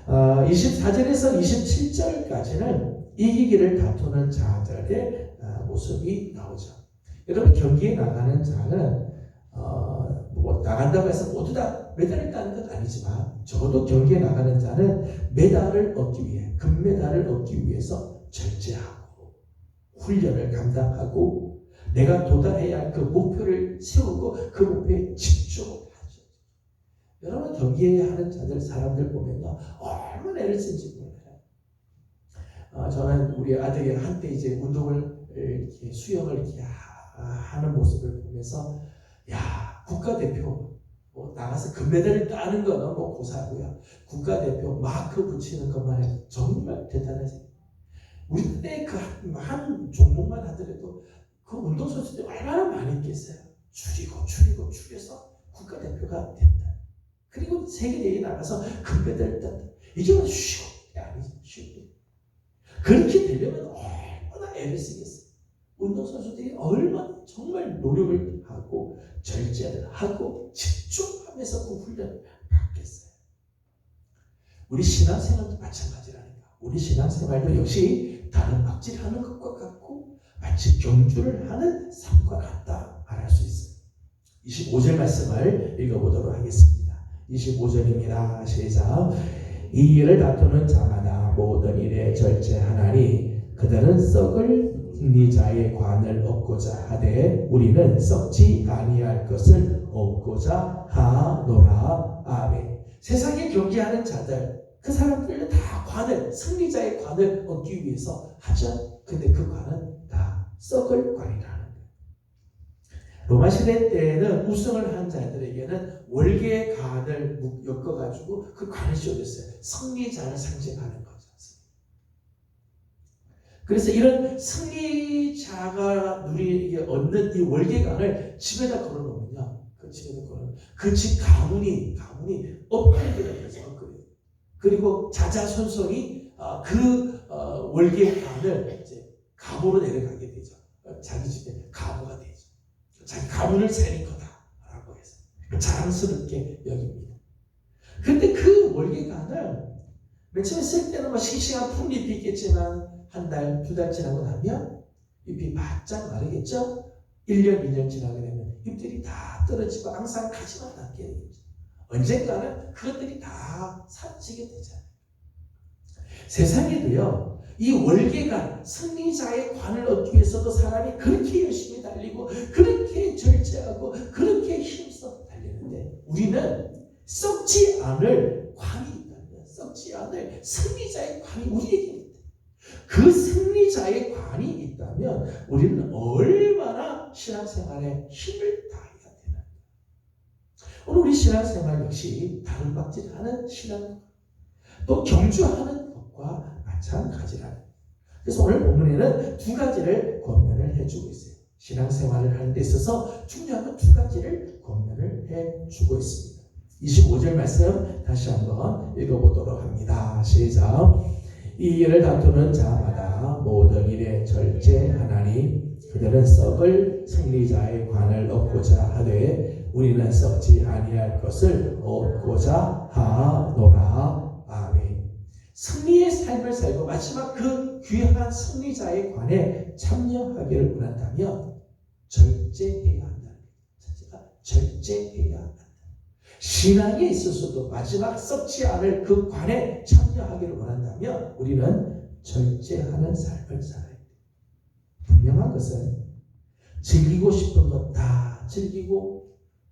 24절에서 27절까지는 이기기를 다투는 자들의 모습이 나오죠. 여러분, 경기에 나가는 자는 나간다고 해서 모두 다 메달을 따는 건 아니지만 적어도 경기에 나가는 자는 메달을 얻기 위해 금메달을 얻기 위해서 절제하고 훈련을 감당하고 내가 도달해야 할 그 목표를 세우고 그 목표에 집중하죠. 여러분, 경기에 하는 사람들 보면요, 얼마나 애를 쓴지 몰라요. 저는 우리 아들이 한때 이제 운동을 이렇게 수영을 이렇게 하는 모습을 보면서 야, 국가대표 나가서 금메달을 따는 거는 고사고요. 국가대표 마크 붙이는 것만 해도 정말 대단하지. 우리 때 그 한 종목만 하더라도 그 운동선수들이 얼마나 많이 있겠어요. 줄여서 국가대표가 됐다. 그리고 세계대회에 나가서 금메달을 땄다. 이게 쉬운 게 아니지. 쉬운. 그렇게 되려면 얼마나 애를 쓰겠어요. 운동선수들이 얼마나 정말 노력을 하고 절제를 하고 집중하면서 그 훈련을 받겠어요. 우리 신앙생활도 마찬가지라니까. 우리 신앙생활도 역시 다른 박질하는 것과 같고 마치 경주를 하는 삶과 같다 말할 수 있어요. 25절 말씀을 읽어보도록 하겠습니다. 25절입니다. 시작. 이 일을 다투는 자마다 모든 일에 절제하나니 그들은 썩을 승리자의 관을 얻고자 하되 우리는 썩지 아니할 것을 얻고자 하노라. 아멘. 세상에 경기하는 자들, 그 사람들은 다 승리자의 관을 얻기 위해서 하죠. 근데 그 관은 다 썩을 관이라는 거예요. 로마 시대 때에는 우승을 한 자들에게는 월계의 관을 엮어가지고 그 관을 씌워줬어요. 승리자를 상징하는 거죠. 그래서 이런 승리자가 얻는 이 월계관을 집에다 걸어놓으면요, 그 집 가문이 업그레이드가 되죠. 그리고 자자손손이 그 월계관을 이제 가보로 내려가게 되죠. 자기 집에 가보가 되죠. 자기 가문을 살린 거다라고 해서 자랑스럽게 여깁니다. 그런데 그 월계관을 맨 처음에 쓸 때는 싱싱한 풀잎이 있겠지만 한 달, 두 달 지나고 나면 잎이 바짝 마르겠죠? 1년, 2년 지나게 되면 잎들이 다 떨어지고 항상 가지만 남게 되겠죠. 언젠가는 그것들이 다 사라지게 되잖아요. 세상에도요, 이 월계관, 승리자의 관을 얻기 위해서도 사람이 그렇게 열심히 달리고 그렇게 절제하고 그렇게 힘써 달리는데 우리는 썩지 않을 관이 있다면 썩지 않을 승리자의 관이 우리에게 있다. 그 승리자의 관이 있다면 우리는 얼마나 신앙생활에 힘을 다해야 오늘 우리 신앙생활 역시 다름박질하는 신앙, 또 경주하는 것과 마찬가지라는. 그래서 오늘 본문에는 두 가지를 권면을 해주고 있어요. 신앙생활을 하는 데 있어서 중요한 건 두 가지를 권면을 해주고 있습니다. 25절 말씀 다시 한번 읽어보도록 합니다. 시작. 이 일을 다투는 자마다 모든 일에 절제하나니 그들은 썩을 승리자의 관을 얻고자 하되 우리는 썩지 아니할 것을 얻고자 하노라. 아멘. 승리의 삶을 살고 마지막 그 귀한 승리자의 관에 참여하기를 원한다면 절제해야 한다. 절제해야 한다. 신앙에 있어서도 마지막 썩지 않을 그 관에 참여하기를 원한다면 우리는 절제하는 삶을 살아야 돼. 분명한 것은 즐기고 싶은 것 다 즐기고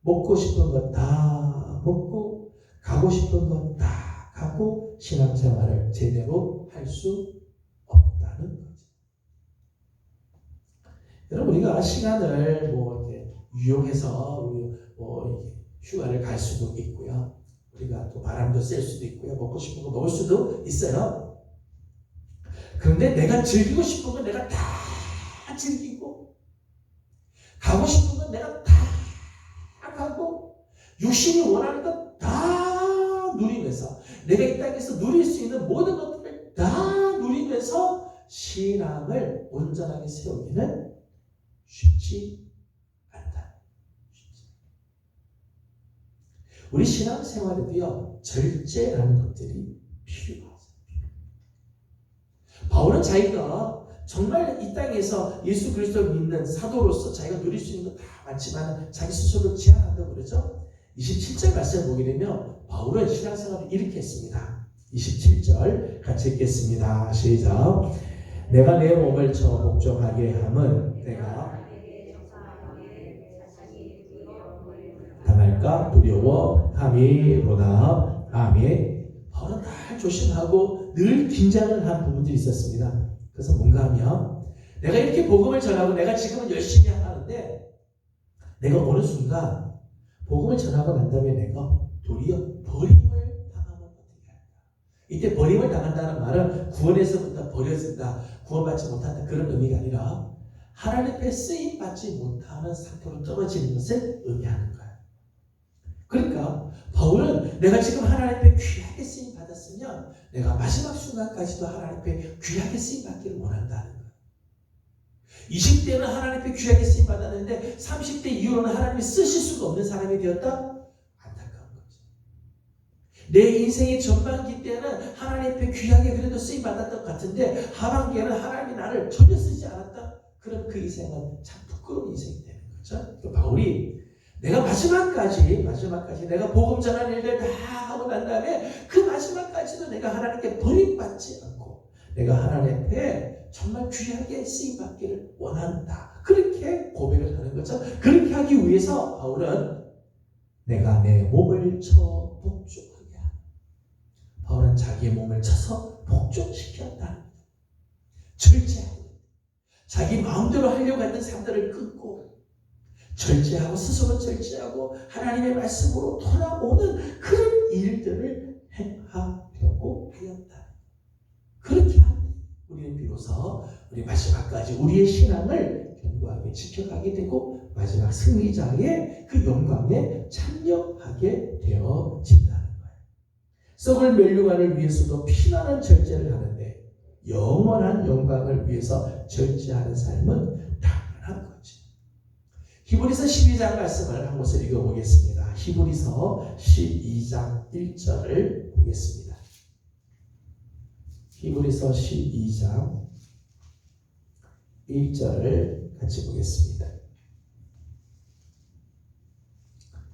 먹고 싶은 것 다 먹고 가고 싶은 것 다 가고 신앙생활을 제대로 할 수 없다는 거죠. 여러분 우리가 시간을 유용해서 휴가를 갈 수도 있고요. 우리가 또 바람도 쐴 수도 있고요. 먹고 싶은 거 먹을 수도 있어요. 그런데 내가 즐기고 싶은 건 내가 다 즐기고 가고 싶은 건 내가 다 가고 육신이 원하는 건 다 누리면서 내가 이 땅에서 누릴 수 있는 모든 것들을 다 누리면서 신앙을 온전하게 세우기는 쉽지 않다. 우리 신앙생활에도요 절제라는 것들이 필요하죠. 바울은 자기가 정말 이 땅에서 예수 그리스도를 믿는 사도로서 자기가 누릴 수 있는 건 다 많지만 자기 스스로를 제한한다고 그러죠. 27절 말씀 보게 되면 바울은 신앙생활을 이렇게 했습니다. 27절 같이 읽겠습니다. 시작. 내가 내 몸을 쳐 복종하게 함은 내가 당할까 두려워함이로다. 아멘. 바울은 늘 조심하고 늘 긴장을 한 부분들이 있었습니다. 그래서 뭔가 하면 내가 이렇게 복음을 전하고 내가 지금은 열심히 하는데 내가 어느 순간 복음을 전하고 난 다음에 내가 도리어 버림을 당하면 어떻게 할까? 이때 버림을 당한다는 말은 구원에서부터 버려진다, 구원받지 못한다 그런 의미가 아니라 하나님 앞에 쓰임받지 못하는 상태로 떨어지는 것을 의미하는 거예요. 그러니까 바울은 내가 지금 하나님 앞에 귀하게 쓰임받았으면 내가 마지막 순간까지도 하나님 앞에 귀하게 쓰임받기를 원한다는 거예요. 20대는 하나님 앞에 귀하게 쓰임받았는데 30대 이후로는 하나님이 쓰실 수가 없는 사람이 되었다? 안타까운 거죠. 내 인생의 전반기 때는 하나님 앞에 귀하게 그래도 쓰임받았던 것 같은데 하반기에는 하나님이 나를 전혀 쓰지 않았다? 그럼 그 인생은 참 부끄러운 인생이 되는 거죠. 바울이 내가 마지막까지 내가 복음 전하는 일들 다 하고 난 다음에 그 마지막까지도 내가 하나님께 버림받지 않고 내가 하나님 앞에 정말 귀하게 쓰임받기를 원한다. 그렇게 고백을 하는 거죠. 그렇게 하기 위해서 바울은 내가 내 몸을 쳐 복종하게 한다. 바울은 자기의 몸을 쳐서 복종시켰다. 절제하고 자기 마음대로 하려고 했던 삶들을 끊고 절제하고 스스로 절제하고 하나님의 말씀으로 돌아오는 그런 일들을 행하려고 하였다. 그렇게 하는데 우리는 비로소 우리 마지막까지 우리의 신앙을 견고하게 지켜가게 되고 마지막 승리자의 그 영광에 참여하게 되어진다는 거예요. 썩을 면류관을 위해서도 피나는 절제를 하는데 영원한 영광을 위해서 절제하는 삶은 당연한 거지. 히브리서 12장 말씀을 한 곳을 읽어보겠습니다. 히브리서 12장 1절을 보겠습니다. 히브리서 12장 1절을 같이 보겠습니다.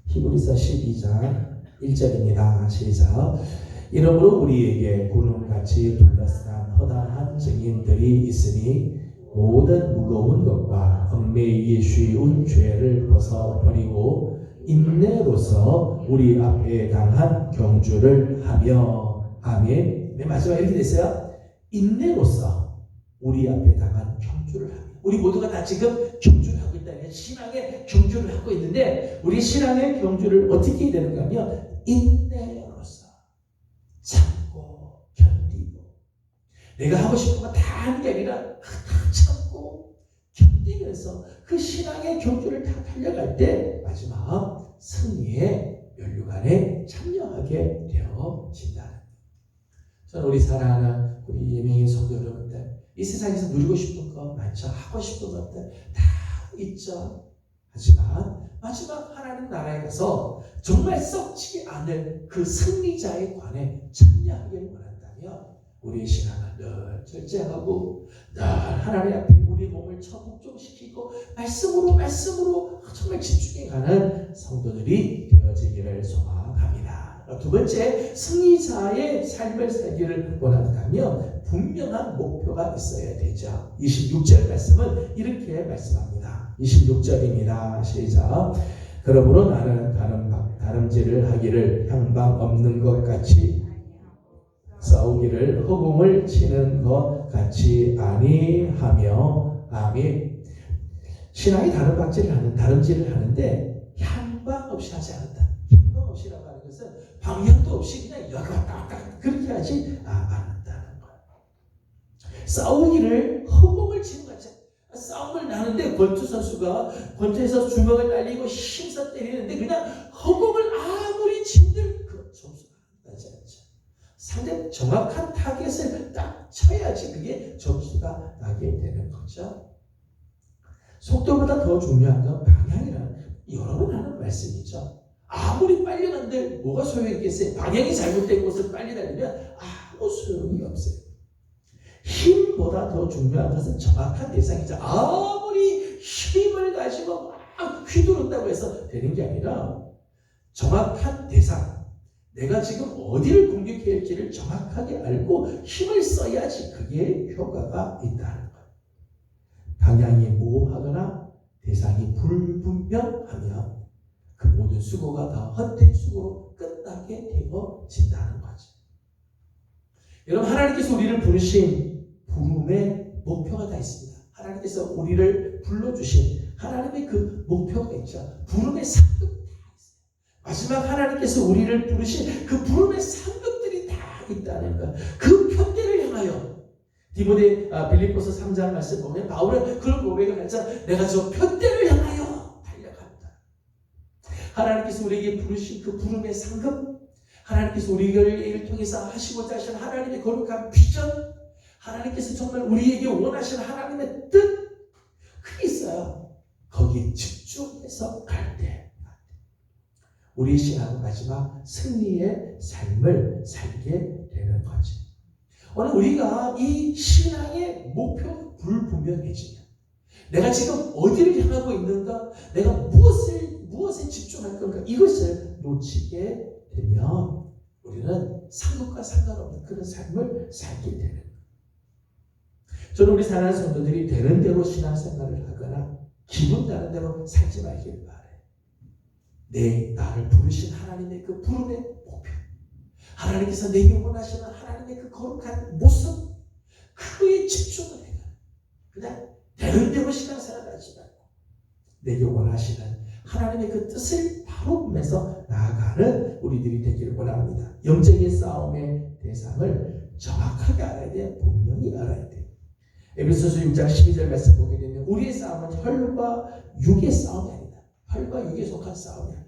히브리서 12장 1절입니다. 시작. 이러므로 우리에게 구름같이 둘러싼 허다한 증인들이 있으니 모든 무거운 것과 얽매이기 쉬운 죄를 벗어버리고 인내로서 우리 앞에 당한 경주를 하며 아멘. 맨 마지막에 이렇게 됐어요. 인내로서 우리 앞에 당한 경주. 경주를 합니다. 우리 모두가 다 지금 경주를 하고 있다. 신앙의 경주를 하고 있는데 우리 신앙의 경주를 어떻게 해야 되는가 하면 인내로서 참고 견디고 내가 하고 싶은 거 다 하는 게 아니라 다 참고 견디면서 그 신앙의 경주를 다 달려갈 때 마지막 승리의 면류관에 참여하게 되어진다는 거예요. 저는 우리 사랑하는 우리 예명의 성도 여러분들, 이 세상에서 누리고 싶은 것 많죠. 하고 싶은 것들 다 있죠. 하지만 마지막 하나님 나라에 가서 정말 썩지 않을 그 승리자의 관에 참여하기를 원한다면 우리의 신앙을 늘 절제하고 늘 하나님 앞에 우리 몸을 적극적시키고 말씀으로 정말 집중해가는 성도들이 되어지기를 소망합니다. 두 번째, 승리자의 삶을 살기를 원한다면 분명한 목표가 있어야 되죠. 26절 말씀은 이렇게 말씀합니다. 26절입니다. 시작. 그러므로 나는 다름질을 하기를 향방 없는 것 같이 싸우기를 허공을 치는 것 같이 아니하며. 아멘. 신앙이 다름질을 하는데 향방 없이 하지 않는다. 향방 없이라고 하는 것은 방향도 없이 그냥 여기 왔다 갔다 그렇게 하지 않는다는 거예요. 싸우기를 허공을 치는 것 같이. 싸움을 나는데 권투 선수가 권투에서 주먹을 날리고 힘써 때리는데 그냥 허공을 아무리 친들 그 점수가 나지 않죠. 상대 정확한 타겟을 딱 쳐야지 그게 점수가 나게 되는 거죠. 속도보다 더 중요한 건 방향이라는 여러 번 하는 말씀이죠. 아무리 빨리 간들 뭐가 소용있겠어요? 방향이 잘못된 곳을 빨리 달리면 아무 소용이 없어요. 힘보다 더 중요한 것은 정확한 대상이죠. 아무리 힘을 가지고 막 휘두른다고 해서 되는 게 아니라 정확한 대상, 내가 지금 어디를 공격해야 할지를 정확하게 알고 힘을 써야지 그게 효과가 있다는 거예요. 방향이 모호하거나 대상이 불분명하면 그 모든 수고가 다 헛된 수고로 끝나게 되어진다는 거죠. 여러분, 하나님께서 우리를 부르신 부름의 목표가 다 있습니다. 하나님께서 우리를 불러주신 하나님의 그 목표가 있죠. 부름의 상급이 다 있어요. 마지막 하나님께서 우리를 부르신 그 부름의 상급들이 다 있다는 것. 그 편대를 향하여 빌립보서 3장 말씀 보면 바울은 그런 고백을 하자. 내가 저 편대를 향하여 달려간다. 하나님께서 우리에게 부르신 그 부름의 상급, 하나님께서 우리를 통해서 하시고자 하시는 하나님의 거룩한 비전, 하나님께서 정말 우리에게 원하시는 하나님의 뜻, 그게 있어요. 거기에 집중해서 갈 때 우리의 신앙은 마지막 승리의 삶을 살게 되는 거지. 오늘 우리가 이 신앙의 목표가 불분명해지면 내가 지금 어디를 향하고 있는가, 내가 무엇에 집중할 건가, 이것을 놓치게 되면 우리는 상급과 상관없는 그런 삶을 살게 되는 거예요. 저는 우리 사랑하는 성도들이 되는 대로 신앙생활을 하거나 기분 나는 대로 살지 말길 바래. 나를 부르신 하나님의 그 부름의 목표, 하나님께서 내게 원하시는 하나님의 그 거룩한 모습, 그거에 집중을 해가. 그냥 되는 대로 신앙생활을 하지 말고 내게 원하시는 하나님의 그 뜻을 바로 보면서 나아가는 우리들이 되기를 원합니다. 영적인 싸움의 대상을 정확하게 알아야 돼. 분명히 알아야 돼. 에베소서 6장 12절 말씀 보게 되면 우리의 싸움은 혈과 육의 싸움이 아니다. 혈과 육에 속한 싸움이 아니다.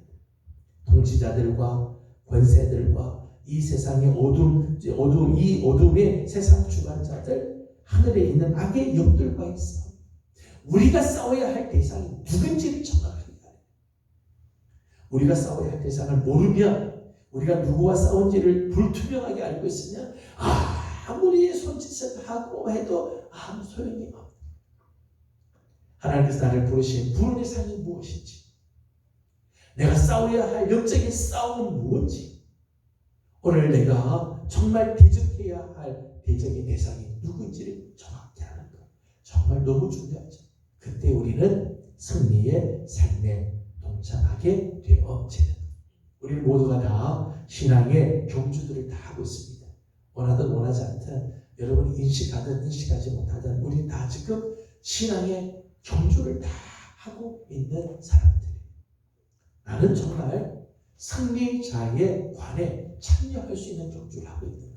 통치자들과 권세들과 이 세상의 이 어둠의 세상 주관자들, 하늘에 있는 악의 영들과의 싸움. 우리가 싸워야 할 대상이 누군지를 정확하게 알아야 돼. 우리가 싸워야 할 대상을 모르면, 우리가 누구와 싸운지를 불투명하게 알고 있으면 아무리 손짓을 하고 해도 아무 소용이 없다. 하나님께서 나를 부르신 부름의 상이 무엇인지, 내가 싸워야 할 영적인 싸움은 무엇인지, 오늘 내가 정말 대적해야 할 대적의 대상이 누구인지를 정확히 아는 것, 정말 너무 중요하죠. 그때 우리는 승리의 삶에 동참하게 되어지는, 우리 모두가 다 신앙의 경주들을 다 하고 있습니다. 원하든 원하지 않든, 여러분이 인식하든 인식하지 못하든 우리 다 지금 신앙의 경주를 다 하고 있는 사람들이 나는 정말 승리자의 관에 참여할 수 있는 경주를 하고 있는가.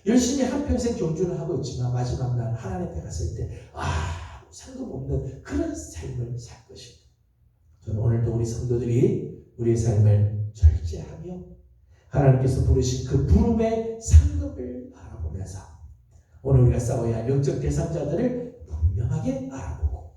열심히 한평생 경주를 하고 있지만 마지막 날 하나님 앞에 갔을 때 상관 없는 그런 삶을 살 것입니다. 저는 오늘도 우리 성도들이 우리의 삶을 절제하며 하나님께서 부르신 그 부름의 상급을 알아보면서 오늘 우리가 싸워야 할 영적 대상자들을 분명하게 알아보고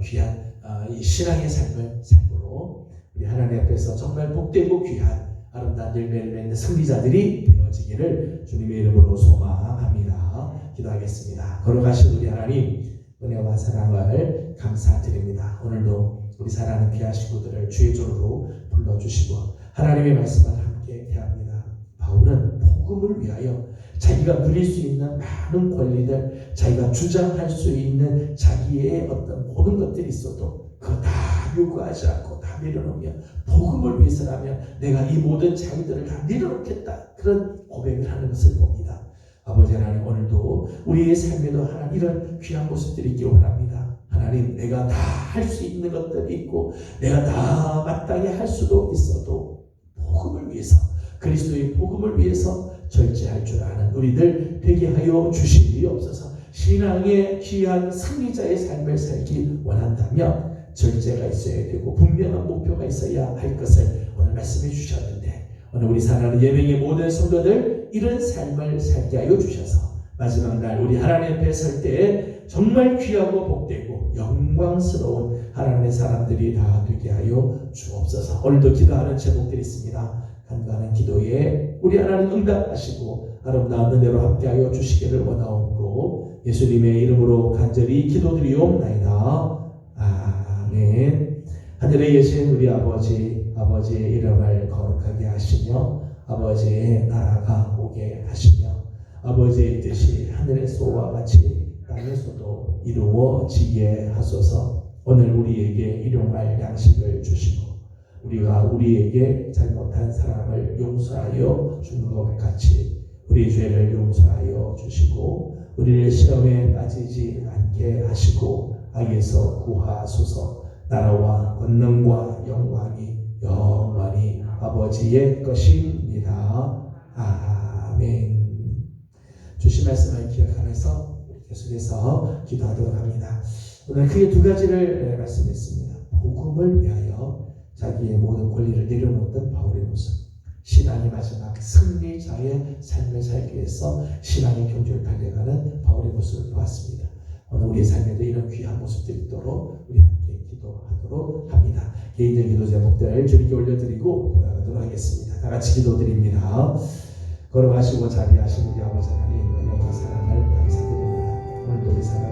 귀한 이 신앙의 삶을 삶으로 우리 하나님 앞에서 정말 복되고 귀한 아름다운 열매를 맺는 승리자들이 되어지기를 주님의 이름으로 소망합니다. 기도하겠습니다. 걸어가신 우리 하나님 은혜와 사랑을 감사드립니다. 오늘도 우리 사랑하는 귀한 식구들을 주의 종으로 불러주시고 하나님의 말씀을 함께 대합니다. 바울은 복음을 위하여 자기가 누릴 수 있는 많은 권리들, 자기가 주장할 수 있는 자기의 어떤 모든 것들이 있어도 그거 다 요구하지 않고 다 내려놓으며 복음을 위해서라면 내가 이 모든 자기들을 다 내려놓겠다, 그런 고백을 하는 것을 봅니다. 아버지 하나님, 오늘도 우리의 삶에도 하나님 이런 귀한 모습들이 있기를 원합니다. 하나님, 내가 다 할 수 있는 것들이 있고 내가 다 마땅히 할 수도 있어도 복음을 위해서, 그리스도의 복음을 위해서 절제할 줄 아는 우리들 되게 하여 주시옵소서. 신앙의 귀한 승리자의 삶을 살기 원한다면 절제가 있어야 되고 분명한 목표가 있어야 할 것을 오늘 말씀해 주셨는데, 오늘 우리 사랑하는 예명의 모든 성도들 이런 삶을 살게 하여 주셔서 마지막 날 우리 하나님 앞에 설 때 정말 귀하고 복되고 영광스러운 하나님의 사람들이 다 되게 하여 주옵소서. 오늘도 기도하는 제목들이 있습니다. 간단한 기도에 우리 하나님 응답하시고 아름다운 은혜로 함께하여 주시기를 원하옵고 예수님의 이름으로 간절히 기도드리옵나이다. 아멘. 하늘에 계신 우리 아버지의 이름을 거룩하게 하시며 아버지의 나라가 오게 하시며 아버지의 뜻이 하늘에서와 같이 땅에서도 이루어지게 하소서. 오늘 우리에게 일용할 양식을 주시고 우리가 우리에게 잘못한 사람을 용서하여 준 것 같이 우리 죄를 용서하여 주시고 우리를 시험에 빠지지 않게 하시고 악에서 구하소서. 나라와 권능과 영광이 영원히 아버지의 것입니다. 아멘. 주신 말씀을 기억하면서 계속해서 기도하도록 합니다. 오늘 크게 두 가지를 말씀했습니다. 복음을 위하여 자기의 모든 권리를 내려놓던 바울의 모습, 신앙의 마지막 승리자의 삶을 살기 위해서 신앙의 경주를 달려가는 바울의 모습을 보았습니다. 오늘 우리의 삶에도 이런 귀한 모습들이 있도록 우리 함께 기도하도록 합니다. 개인적인 기도 제목들 주님께 올려드리고 돌아가도록 하겠습니다. 다 같이 기도드립니다. 걸어가시고 자리하신 우리 아버지 하나님, 은혜와 사랑을 감사드립니다. 오늘도 우리 사랑